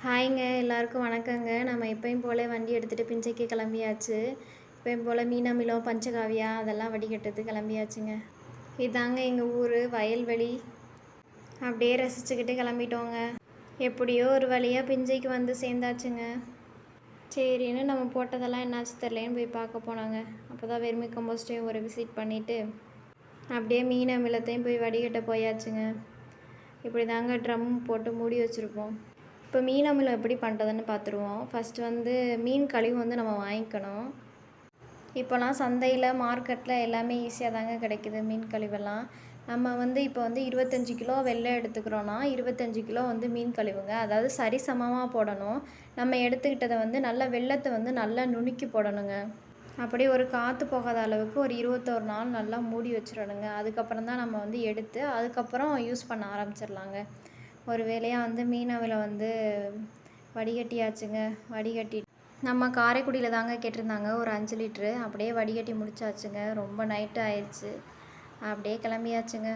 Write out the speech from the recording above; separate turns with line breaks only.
ஹாய்ங்க எல்லாருக்கும் வணக்கங்க. நம்ம எப்பயும் போல் வண்டி எடுத்துகிட்டு பிஞ்சைக்கு கிளம்பியாச்சு. எப்பயும் போல் மீனமிலம் பஞ்சகாவியா அதெல்லாம் வடிகட்டுறதுக்கு கிளம்பியாச்சுங்க. இதாங்க எங்கள் ஊர் வயல்வெளி. அப்படியே ரசிச்சுக்கிட்டு கிளம்பிட்டோங்க. எப்படியோ ஒரு வழியாக பிஞ்சைக்கு வந்து சேர்ந்தாச்சுங்க. சரின்னு நம்ம போட்டதெல்லாம் என்னாச்சு தெரிலேன்னு போய் பார்க்க போனாங்க. அப்போ தான் வெர்மி கம்போஸ்ட்டையும் ஒரு விசிட் பண்ணிவிட்டு அப்படியே மீன் அமிலத்தையும் போய் வடிகட்ட போயாச்சுங்க. இப்படி தாங்க ட்ரம் போட்டு மூடி வச்சுருப்போம். இப்போ மீன் அமிலம் எப்படி பண்ணுறதுன்னு பார்த்துருவோம். ஃபஸ்ட்டு வந்து மீன் கழிவு வந்து நம்ம வாங்கிக்கணும். இப்போலாம் சந்தையில் மார்க்கெட்டில் எல்லாமே ஈஸியாக தாங்க கிடைக்கிது மீன் கழிவெல்லாம். நம்ம வந்து இப்போ வந்து 25 கிலோ வெள்ளை எடுத்துக்கிறோன்னா 25 கிலோ வந்து மீன் கழிவுங்க. அதாவது சரிசமமாக போடணும். நம்ம எடுத்துக்கிட்டதை வந்து நல்லா வெள்ளத்தை வந்து நல்லா நுணுக்கி போடணுங்க. அப்படியே ஒரு காற்று போகாத அளவுக்கு ஒரு 21 நாள் நல்லா மூடி வச்சிடணுங்க. அதுக்கப்புறம் தான் நம்ம வந்து எடுத்து அதுக்கப்புறம் யூஸ் பண்ண ஆரம்பிச்சிடலாங்க. ஒரு வேளையாக வந்து மீன் அமிலம் வந்து வடிகட்டியாச்சுங்க. வடிகட்டி நம்ம காரைக்குடியில் தாங்க கேட்டிருந்தாங்க ஒரு 5 லிட்ரு. அப்படியே வடிகட்டி முடிச்சாச்சுங்க. ரொம்ப நைட்டு ஆயிடுச்சு. அப்படியே கிளம்பியாச்சுங்க.